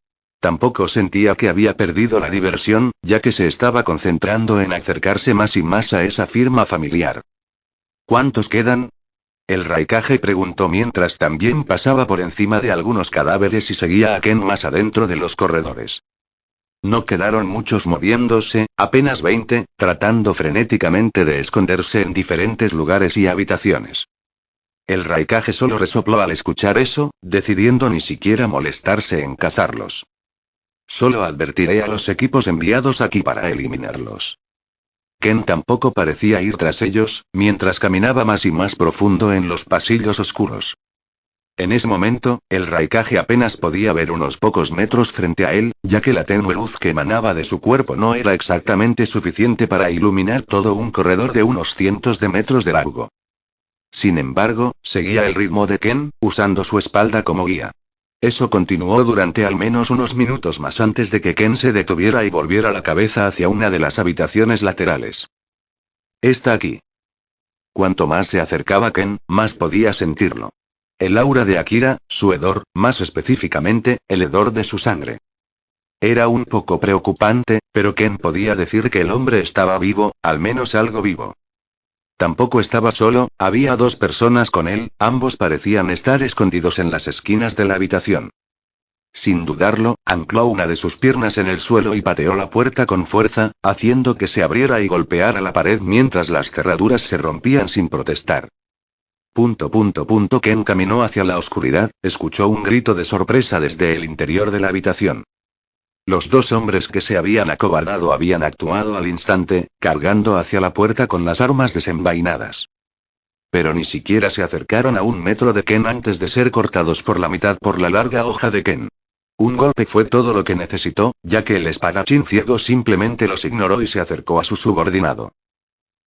Tampoco sentía que había perdido la diversión, ya que se estaba concentrando en acercarse más y más a esa firma familiar. ¿Cuántos quedan? El Raikage preguntó mientras también pasaba por encima de algunos cadáveres y seguía a Ken más adentro de los corredores. No quedaron muchos moviéndose, apenas 20, tratando frenéticamente de esconderse en diferentes lugares y habitaciones. El Raikage solo resopló al escuchar eso, decidiendo ni siquiera molestarse en cazarlos. Solo advertiré a los equipos enviados aquí para eliminarlos. Ken tampoco parecía ir tras ellos, mientras caminaba más y más profundo en los pasillos oscuros. En ese momento, el Raikage apenas podía ver unos pocos metros frente a él, ya que la tenue luz que emanaba de su cuerpo no era exactamente suficiente para iluminar todo un corredor de unos cientos de metros de largo. Sin embargo, seguía el ritmo de Ken, usando su espalda como guía. Eso continuó durante al menos unos minutos más antes de que Ken se detuviera y volviera la cabeza hacia una de las habitaciones laterales. Está aquí. Cuanto más se acercaba Ken, más podía sentirlo. El aura de Akira, su hedor, más específicamente, el hedor de su sangre. Era un poco preocupante, pero Ken podía decir que el hombre estaba vivo, al menos algo vivo. Tampoco estaba solo, había dos personas con él, ambos parecían estar escondidos en las esquinas de la habitación. Sin dudarlo, ancló una de sus piernas en el suelo y pateó la puerta con fuerza, haciendo que se abriera y golpeara la pared mientras las cerraduras se rompían sin protestar. Ken caminó hacia la oscuridad, escuchó un grito de sorpresa desde el interior de la habitación. Los dos hombres que se habían acobardado habían actuado al instante, cargando hacia la puerta con las armas desenvainadas. Pero ni siquiera se acercaron a un metro de Ken antes de ser cortados por la mitad por la larga hoja de Ken. Un golpe fue todo lo que necesitó, ya que el espadachín ciego simplemente los ignoró y se acercó a su subordinado.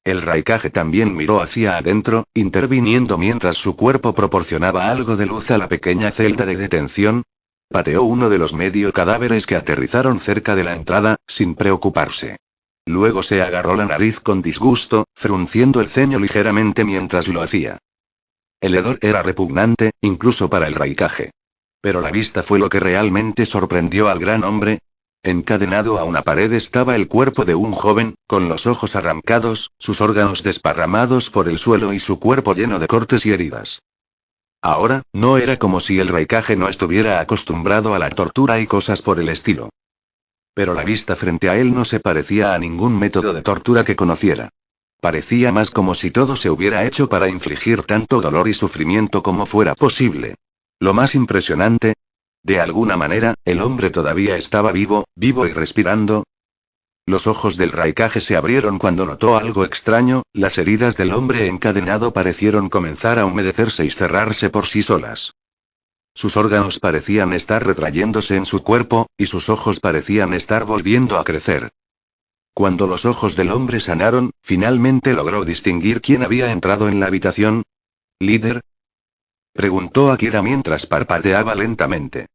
El Raikage también miró hacia adentro, interviniendo mientras su cuerpo proporcionaba algo de luz a la pequeña celda de detención. Pateó uno de los medio cadáveres que aterrizaron cerca de la entrada, sin preocuparse. Luego se agarró la nariz con disgusto, frunciendo el ceño ligeramente mientras lo hacía. El hedor era repugnante, incluso para el Raikage. Pero la vista fue lo que realmente sorprendió al gran hombre. Encadenado a una pared estaba el cuerpo de un joven, con los ojos arrancados, sus órganos desparramados por el suelo y su cuerpo lleno de cortes y heridas. Ahora, no era como si el Raikage no estuviera acostumbrado a la tortura y cosas por el estilo. Pero la vista frente a él no se parecía a ningún método de tortura que conociera. Parecía más como si todo se hubiera hecho para infligir tanto dolor y sufrimiento como fuera posible. Lo más impresionante, de alguna manera, el hombre todavía estaba vivo y respirando. Los ojos del Raikage se abrieron cuando notó algo extraño, las heridas del hombre encadenado parecieron comenzar a humedecerse y cerrarse por sí solas. Sus órganos parecían estar retrayéndose en su cuerpo, y sus ojos parecían estar volviendo a crecer. Cuando los ojos del hombre sanaron, finalmente logró distinguir quién había entrado en la habitación. ¿Líder?, preguntó Akira mientras parpadeaba lentamente.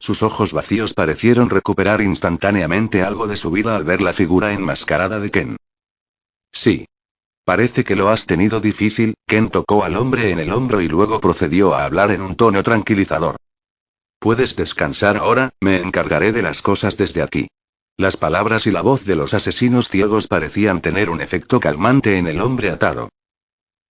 Sus ojos vacíos parecieron recuperar instantáneamente algo de su vida al ver la figura enmascarada de Ken. Sí. Parece que lo has tenido difícil. Ken tocó al hombre en el hombro y luego procedió a hablar en un tono tranquilizador. Puedes descansar ahora, me encargaré de las cosas desde aquí. Las palabras y la voz de los asesinos ciegos parecían tener un efecto calmante en el hombre atado.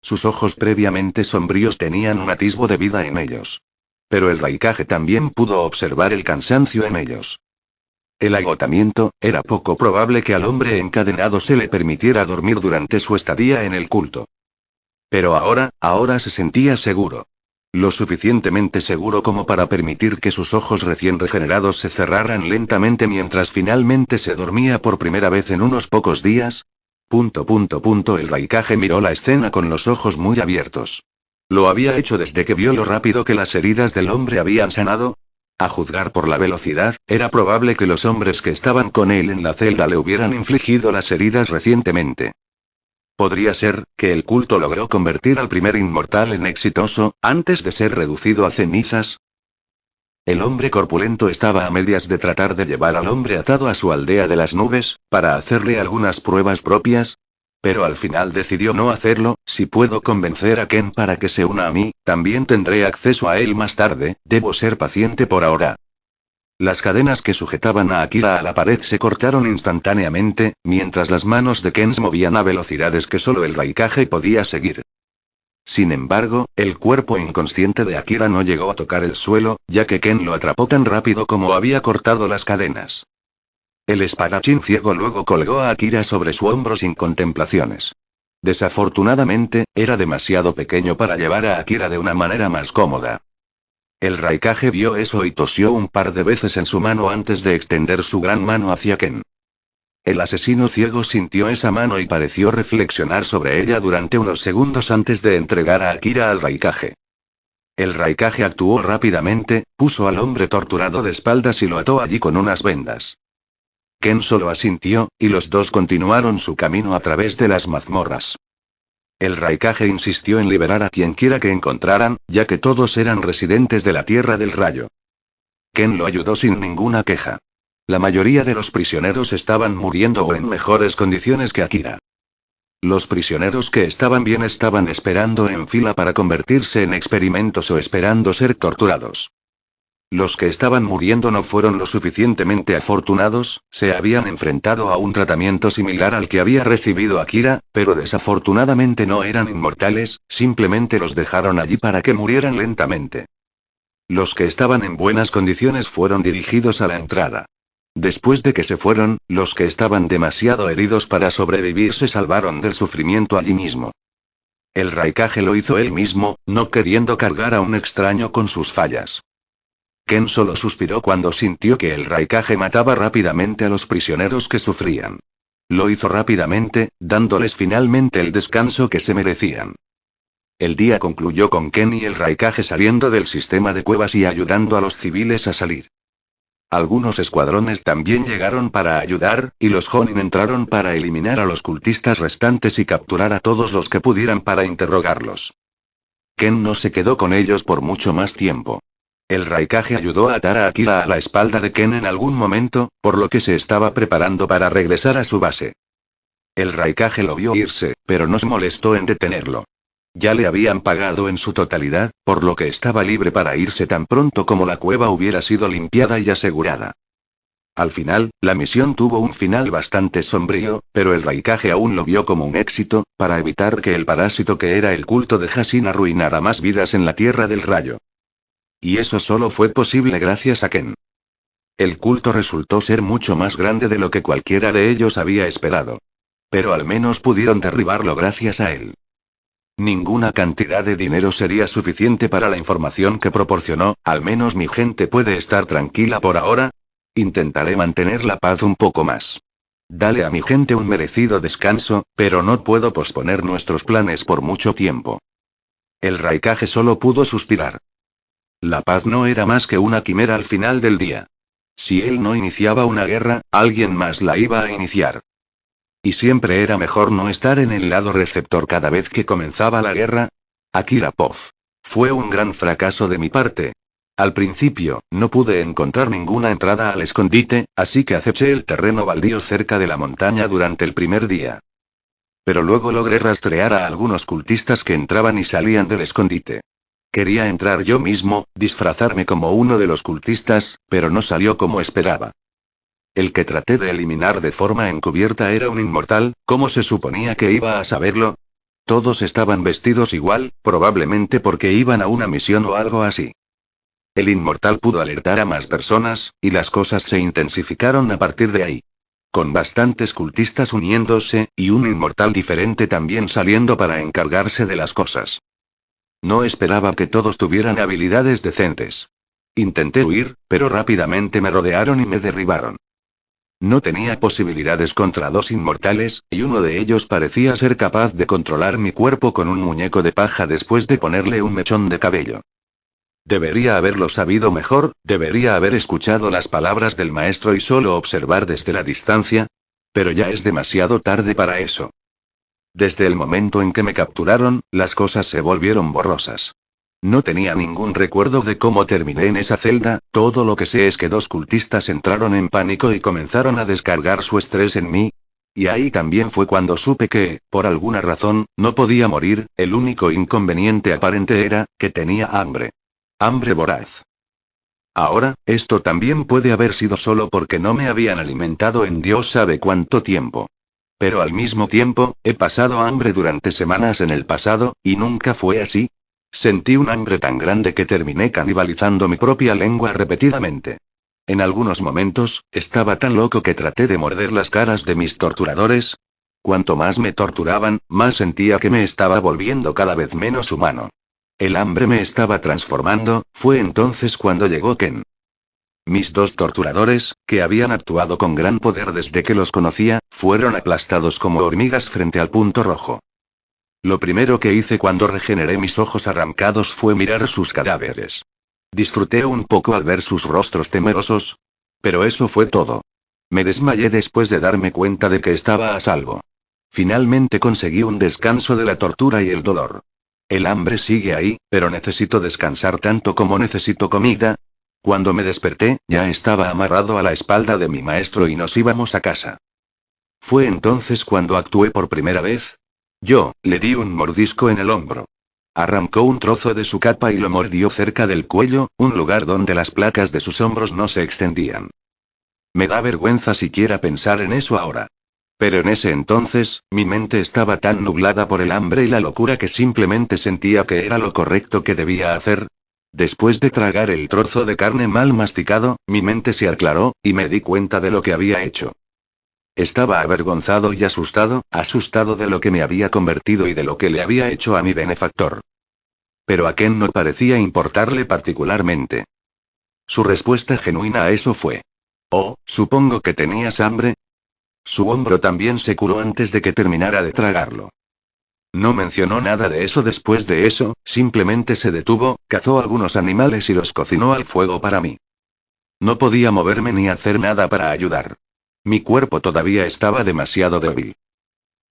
Sus ojos previamente sombríos tenían un atisbo de vida en ellos. Pero el Raikage también pudo observar el cansancio en ellos. El agotamiento, era poco probable que al hombre encadenado se le permitiera dormir durante su estadía en el culto. Pero ahora se sentía seguro. Lo suficientemente seguro como para permitir que sus ojos recién regenerados se cerraran lentamente mientras finalmente se dormía por primera vez en unos pocos días. El Raikage miró la escena con los ojos muy abiertos. Lo había hecho desde que vio lo rápido que las heridas del hombre habían sanado. A juzgar por la velocidad, era probable que los hombres que estaban con él en la celda le hubieran infligido las heridas recientemente. Podría ser, que el culto logró convertir al primer inmortal en exitoso, antes de ser reducido a cenizas. El hombre corpulento estaba a medias de tratar de llevar al hombre atado a su aldea de las nubes, para hacerle algunas pruebas propias. Pero al final decidió no hacerlo. Si puedo convencer a Ken para que se una a mí, también tendré acceso a él más tarde, debo ser paciente por ahora. Las cadenas que sujetaban a Akira a la pared se cortaron instantáneamente, mientras las manos de Ken se movían a velocidades que solo el Raikage podía seguir. Sin embargo, el cuerpo inconsciente de Akira no llegó a tocar el suelo, ya que Ken lo atrapó tan rápido como había cortado las cadenas. El espadachín ciego luego colgó a Akira sobre su hombro sin contemplaciones. Desafortunadamente, era demasiado pequeño para llevar a Akira de una manera más cómoda. El Raikage vio eso y tosió un par de veces en su mano antes de extender su gran mano hacia Ken. El asesino ciego sintió esa mano y pareció reflexionar sobre ella durante unos segundos antes de entregar a Akira al Raikage. El Raikage actuó rápidamente, puso al hombre torturado de espaldas y lo ató allí con unas vendas. Ken solo asintió, y los dos continuaron su camino a través de las mazmorras. El Raikage insistió en liberar a quienquiera que encontraran, ya que todos eran residentes de la Tierra del Rayo. Ken lo ayudó sin ninguna queja. La mayoría de los prisioneros estaban muriendo o en mejores condiciones que Akira. Los prisioneros que estaban bien estaban esperando en fila para convertirse en experimentos o esperando ser torturados. Los que estaban muriendo no fueron lo suficientemente afortunados, se habían enfrentado a un tratamiento similar al que había recibido Akira, pero desafortunadamente no eran inmortales, simplemente los dejaron allí para que murieran lentamente. Los que estaban en buenas condiciones fueron dirigidos a la entrada. Después de que se fueron, los que estaban demasiado heridos para sobrevivir se salvaron del sufrimiento allí mismo. El Raikage lo hizo él mismo, no queriendo cargar a un extraño con sus fallas. Ken solo suspiró cuando sintió que el Raikage mataba rápidamente a los prisioneros que sufrían. Lo hizo rápidamente, dándoles finalmente el descanso que se merecían. El día concluyó con Ken y el Raikage saliendo del sistema de cuevas y ayudando a los civiles a salir. Algunos escuadrones también llegaron para ayudar, y los Jonin entraron para eliminar a los cultistas restantes y capturar a todos los que pudieran para interrogarlos. Ken no se quedó con ellos por mucho más tiempo. El Raikage ayudó a atar a Akira a la espalda de Ken en algún momento, por lo que se estaba preparando para regresar a su base. El Raikage lo vio irse, pero no se molestó en detenerlo. Ya le habían pagado en su totalidad, por lo que estaba libre para irse tan pronto como la cueva hubiera sido limpiada y asegurada. Al final, la misión tuvo un final bastante sombrío, pero el Raikage aún lo vio como un éxito, para evitar que el parásito que era el culto de Hashin arruinara más vidas en la Tierra del Rayo. Y eso solo fue posible gracias a Ken. El culto resultó ser mucho más grande de lo que cualquiera de ellos había esperado. Pero al menos pudieron derribarlo gracias a él. Ninguna cantidad de dinero sería suficiente para la información que proporcionó, al menos mi gente puede estar tranquila por ahora. Intentaré mantener la paz un poco más. Dale a mi gente un merecido descanso, pero no puedo posponer nuestros planes por mucho tiempo. El Raikage solo pudo suspirar. La paz no era más que una quimera al final del día. Si él no iniciaba una guerra, alguien más la iba a iniciar. Y siempre era mejor no estar en el lado receptor cada vez que comenzaba la guerra. Akira Pov. Fue un gran fracaso de mi parte. Al principio, no pude encontrar ninguna entrada al escondite, así que aceché el terreno baldío cerca de la montaña durante el primer día. Pero luego logré rastrear a algunos cultistas que entraban y salían del escondite. Quería entrar yo mismo, disfrazarme como uno de los cultistas, pero no salió como esperaba. El que traté de eliminar de forma encubierta era un inmortal, ¿cómo se suponía que iba a saberlo? Todos estaban vestidos igual, probablemente porque iban a una misión o algo así. El inmortal pudo alertar a más personas, y las cosas se intensificaron a partir de ahí. Con bastantes cultistas uniéndose, y un inmortal diferente también saliendo para encargarse de las cosas. No esperaba que todos tuvieran habilidades decentes. Intenté huir, pero rápidamente me rodearon y me derribaron. No tenía posibilidades contra dos inmortales, y uno de ellos parecía ser capaz de controlar mi cuerpo con un muñeco de paja después de ponerle un mechón de cabello. Debería haberlo sabido mejor, debería haber escuchado las palabras del maestro y solo observar desde la distancia. Pero ya es demasiado tarde para eso. Desde el momento en que me capturaron, las cosas se volvieron borrosas. No tenía ningún recuerdo de cómo terminé en esa celda, todo lo que sé es que dos cultistas entraron en pánico y comenzaron a descargar su estrés en mí. Y ahí también fue cuando supe que, por alguna razón, no podía morir, el único inconveniente aparente era, que tenía hambre. Hambre voraz. Ahora, esto también puede haber sido solo porque no me habían alimentado en Dios sabe cuánto tiempo. Pero al mismo tiempo, he pasado hambre durante semanas en el pasado, y nunca fue así. Sentí un hambre tan grande que terminé canibalizando mi propia lengua repetidamente. En algunos momentos, estaba tan loco que traté de morder las caras de mis torturadores. Cuanto más me torturaban, más sentía que me estaba volviendo cada vez menos humano. El hambre me estaba transformando, fue entonces cuando llegó Ken. Mis dos torturadores, que habían actuado con gran poder desde que los conocía, fueron aplastados como hormigas frente al punto rojo. Lo primero que hice cuando regeneré mis ojos arrancados fue mirar sus cadáveres. Disfruté un poco al ver sus rostros temerosos. Pero eso fue todo. Me desmayé después de darme cuenta de que estaba a salvo. Finalmente conseguí un descanso de la tortura y el dolor. El hambre sigue ahí, pero necesito descansar tanto como necesito comida. Cuando me desperté, ya estaba amarrado a la espalda de mi maestro y nos íbamos a casa. Fue entonces cuando actué por primera vez. Yo, le di un mordisco en el hombro. Arrancó un trozo de su capa y lo mordió cerca del cuello, un lugar donde las placas de sus hombros no se extendían. Me da vergüenza siquiera pensar en eso ahora. Pero en ese entonces, mi mente estaba tan nublada por el hambre y la locura que simplemente sentía que era lo correcto que debía hacer. Después de tragar el trozo de carne mal masticado, mi mente se aclaró, y me di cuenta de lo que había hecho. Estaba avergonzado y asustado de lo que me había convertido y de lo que le había hecho a mi benefactor. Pero a Ken no parecía importarle particularmente. Su respuesta genuina a eso fue: «Oh, supongo que tenías hambre». Su hombro también se curó antes de que terminara de tragarlo. No mencionó nada de eso después de eso, simplemente se detuvo, cazó algunos animales y los cocinó al fuego para mí. No podía moverme ni hacer nada para ayudar. Mi cuerpo todavía estaba demasiado débil.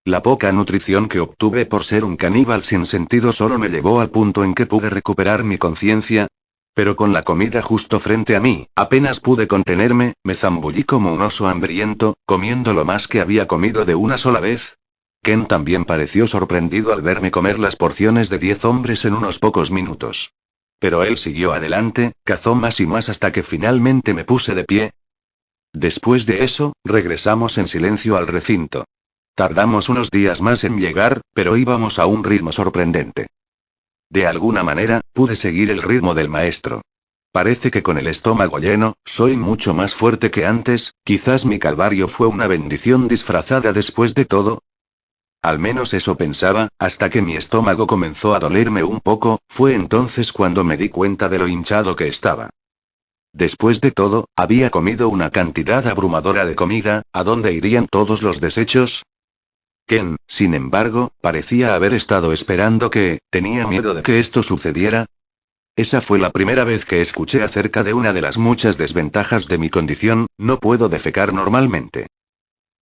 La poca nutrición que obtuve por ser un caníbal sin sentido solo me llevó al punto en que pude recuperar mi conciencia. Pero con la comida justo frente a mí, apenas pude contenerme, me zambullí como un oso hambriento, comiendo lo más que había comido de una sola vez. Ken también pareció sorprendido al verme comer las porciones de 10 hombres en unos pocos minutos. Pero él siguió adelante, cazó más y más hasta que finalmente me puse de pie. Después de eso, regresamos en silencio al recinto. Tardamos unos días más en llegar, pero íbamos a un ritmo sorprendente. De alguna manera, pude seguir el ritmo del maestro. Parece que con el estómago lleno, soy mucho más fuerte que antes, quizás mi calvario fue una bendición disfrazada después de todo. Al menos eso pensaba, hasta que mi estómago comenzó a dolerme un poco, fue entonces cuando me di cuenta de lo hinchado que estaba. Después de todo, había comido una cantidad abrumadora de comida, ¿a dónde irían todos los desechos? Ken, sin embargo, parecía haber estado esperando tenía miedo de que esto sucediera. Esa fue la primera vez que escuché acerca de una de las muchas desventajas de mi condición: no puedo defecar normalmente.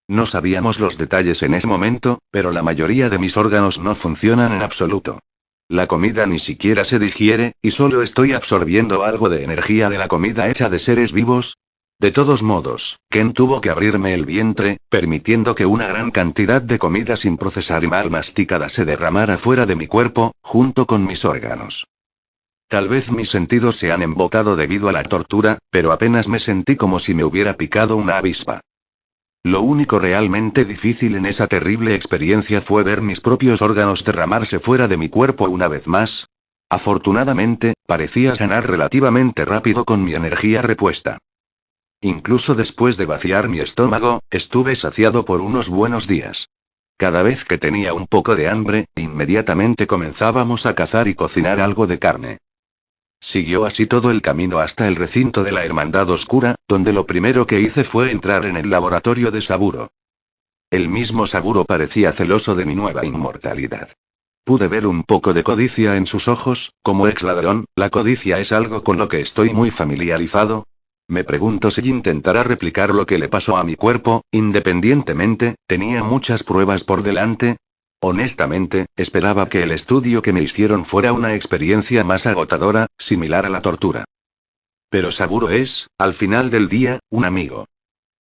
No sabíamos los detalles en ese momento, pero la mayoría de mis órganos no funcionan en absoluto. La comida ni siquiera se digiere, y solo estoy absorbiendo algo de energía de la comida hecha de seres vivos. De todos modos, Ken tuvo que abrirme el vientre, permitiendo que una gran cantidad de comida sin procesar y mal masticada se derramara fuera de mi cuerpo, junto con mis órganos. Tal vez mis sentidos se han embotado debido a la tortura, pero apenas me sentí como si me hubiera picado una avispa. Lo único realmente difícil en esa terrible experiencia fue ver mis propios órganos derramarse fuera de mi cuerpo una vez más. Afortunadamente, parecía sanar relativamente rápido con mi energía repuesta. Incluso después de vaciar mi estómago, estuve saciado por unos buenos días. Cada vez que tenía un poco de hambre, inmediatamente comenzábamos a cazar y cocinar algo de carne. Siguió así todo el camino hasta el recinto de la Hermandad Oscura, donde lo primero que hice fue entrar en el laboratorio de Saburo. El mismo Saburo parecía celoso de mi nueva inmortalidad. Pude ver un poco de codicia en sus ojos. Como ex ladrón, la codicia es algo con lo que estoy muy familiarizado. Me pregunto si intentará replicar lo que le pasó a mi cuerpo. Independientemente, tenía muchas pruebas por delante. Honestamente, esperaba que el estudio que me hicieron fuera una experiencia más agotadora, similar a la tortura. Pero Saburo es, al final del día, un amigo.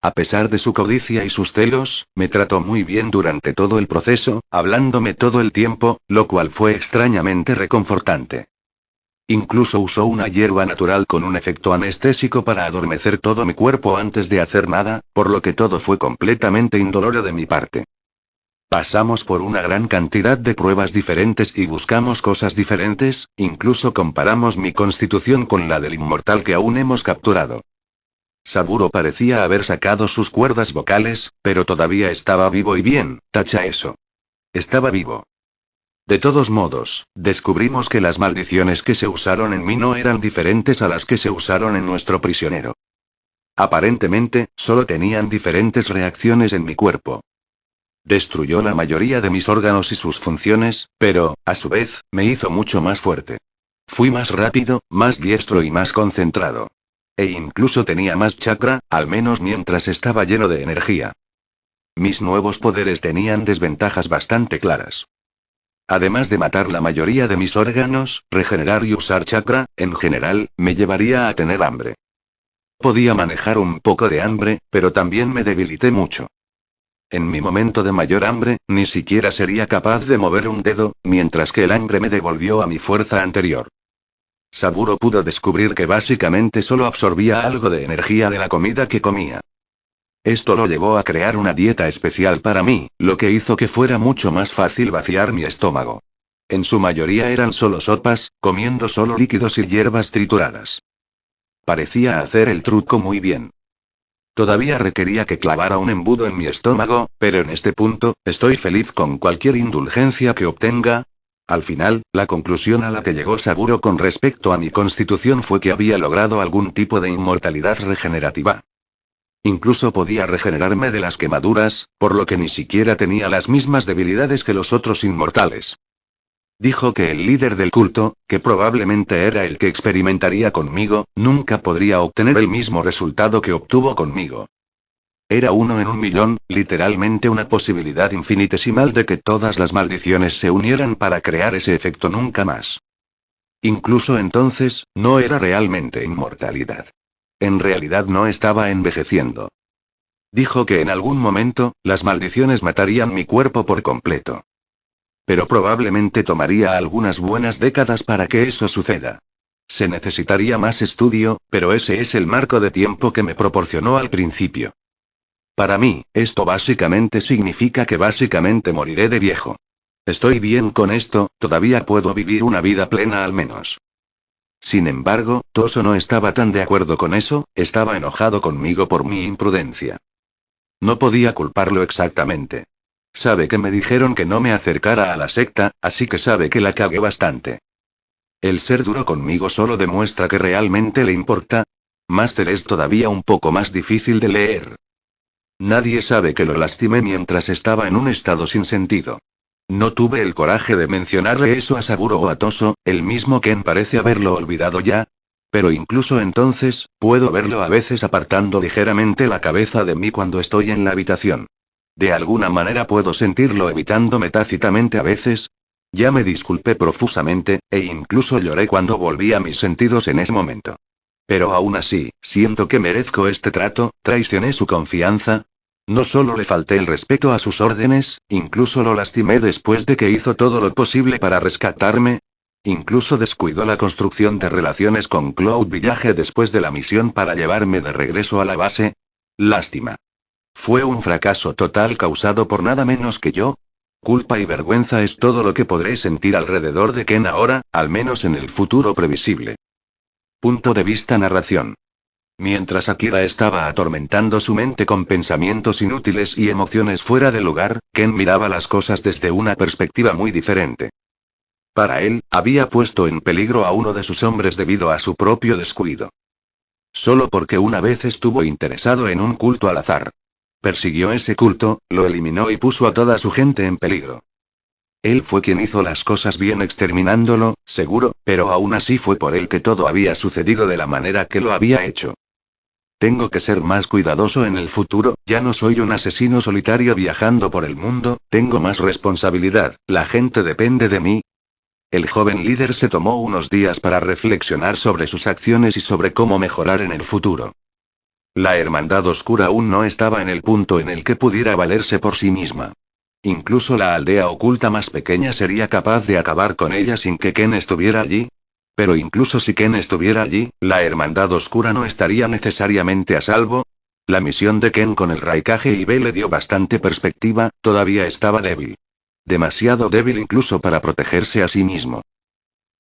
A pesar de su codicia y sus celos, me trató muy bien durante todo el proceso, hablándome todo el tiempo, lo cual fue extrañamente reconfortante. Incluso usó una hierba natural con un efecto anestésico para adormecer todo mi cuerpo antes de hacer nada, por lo que todo fue completamente indoloro de mi parte. Pasamos por una gran cantidad de pruebas diferentes y buscamos cosas diferentes, incluso comparamos mi constitución con la del inmortal que aún hemos capturado. Saburo parecía haber sacado sus cuerdas vocales, pero todavía estaba vivo y bien, tacha eso. Estaba vivo. De todos modos, descubrimos que las maldiciones que se usaron en mí no eran diferentes a las que se usaron en nuestro prisionero. Aparentemente, solo tenían diferentes reacciones en mi cuerpo. Destruyó la mayoría de mis órganos y sus funciones, pero, a su vez, me hizo mucho más fuerte. Fui más rápido, más diestro y más concentrado. E incluso tenía más chakra, al menos mientras estaba lleno de energía. Mis nuevos poderes tenían desventajas bastante claras. Además de matar la mayoría de mis órganos, regenerar y usar chakra, en general, me llevaría a tener hambre. Podía manejar un poco de hambre, pero también me debilité mucho. En mi momento de mayor hambre, ni siquiera sería capaz de mover un dedo, mientras que el hambre me devolvió a mi fuerza anterior. Saburo pudo descubrir que básicamente solo absorbía algo de energía de la comida que comía. Esto lo llevó a crear una dieta especial para mí, lo que hizo que fuera mucho más fácil vaciar mi estómago. En su mayoría eran solo sopas, comiendo solo líquidos y hierbas trituradas. Parecía hacer el truco muy bien. Todavía requería que clavara un embudo en mi estómago, pero en este punto, estoy feliz con cualquier indulgencia que obtenga. Al final, la conclusión a la que llegó Saburo con respecto a mi constitución fue que había logrado algún tipo de inmortalidad regenerativa. Incluso podía regenerarme de las quemaduras, por lo que ni siquiera tenía las mismas debilidades que los otros inmortales. Dijo que el líder del culto, que probablemente era el que experimentaría conmigo, nunca podría obtener el mismo resultado que obtuvo conmigo. Era 1 en 1 millón, literalmente una posibilidad infinitesimal de que todas las maldiciones se unieran para crear ese efecto nunca más. Incluso entonces, no era realmente inmortalidad. En realidad no estaba envejeciendo. Dijo que en algún momento, las maldiciones matarían mi cuerpo por completo. Pero probablemente tomaría algunas buenas décadas para que eso suceda. Se necesitaría más estudio, pero ese es el marco de tiempo que me proporcionó al principio. Para mí, esto básicamente significa que básicamente moriré de viejo. Estoy bien con esto, todavía puedo vivir una vida plena al menos. Sin embargo, Toso no estaba tan de acuerdo con eso, estaba enojado conmigo por mi imprudencia. No podía culparlo exactamente. Sabe que me dijeron que no me acercara a la secta, así que sabe que la cagué bastante. El ser duro conmigo solo demuestra que realmente le importa. Master es todavía un poco más difícil de leer. Nadie sabe que lo lastimé mientras estaba en un estado sin sentido. No tuve el coraje de mencionarle eso a Saburo o a Toso, el mismo Ken parece haberlo olvidado ya. Pero incluso entonces, puedo verlo a veces apartando ligeramente la cabeza de mí cuando estoy en la habitación. De alguna manera puedo sentirlo evitándome tácitamente a veces. Ya me disculpé profusamente, e incluso lloré cuando volví a mis sentidos en ese momento. Pero aún así, siento que merezco este trato, traicioné su confianza. No solo le falté el respeto a sus órdenes, incluso lo lastimé después de que hizo todo lo posible para rescatarme. Incluso descuidó la construcción de relaciones con Cloud Village después de la misión para llevarme de regreso a la base. Lástima. Fue un fracaso total causado por nada menos que yo. Culpa y vergüenza es todo lo que podré sentir alrededor de Ken ahora, al menos en el futuro previsible. Punto de vista narración. Mientras Akira estaba atormentando su mente con pensamientos inútiles y emociones fuera de lugar, Ken miraba las cosas desde una perspectiva muy diferente. Para él, había puesto en peligro a uno de sus hombres debido a su propio descuido. Solo porque una vez estuvo interesado en un culto al azar. Persiguió ese culto, lo eliminó y puso a toda su gente en peligro. Él fue quien hizo las cosas bien exterminándolo, seguro, pero aún así fue por él que todo había sucedido de la manera que lo había hecho. Tengo que ser más cuidadoso en el futuro, ya no soy un asesino solitario viajando por el mundo, tengo más responsabilidad, la gente depende de mí. El joven líder se tomó unos días para reflexionar sobre sus acciones y sobre cómo mejorar en el futuro. La Hermandad Oscura aún no estaba en el punto en el que pudiera valerse por sí misma. Incluso la aldea oculta más pequeña sería capaz de acabar con ella sin que Ken estuviera allí. Pero incluso si Ken estuviera allí, la Hermandad Oscura no estaría necesariamente a salvo. La misión de Ken con el Raikage IB le dio bastante perspectiva, todavía estaba débil. Demasiado débil incluso para protegerse a sí mismo.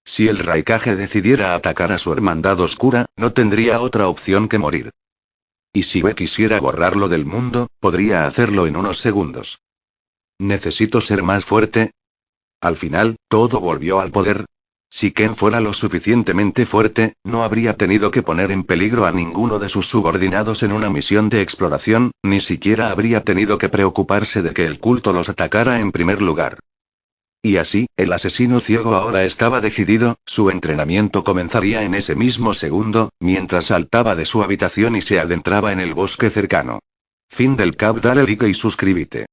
Si el Raikage decidiera atacar a su Hermandad Oscura, no tendría otra opción que morir. Y si B quisiera borrarlo del mundo, podría hacerlo en unos segundos. ¿Necesito ser más fuerte? Al final, todo volvió al poder. Si Ken fuera lo suficientemente fuerte, no habría tenido que poner en peligro a ninguno de sus subordinados en una misión de exploración, ni siquiera habría tenido que preocuparse de que el culto los atacara en primer lugar. Y así, el asesino ciego ahora estaba decidido, su entrenamiento comenzaría en ese mismo segundo, mientras saltaba de su habitación y se adentraba en el bosque cercano. Fin del Cap, dale like y suscríbete.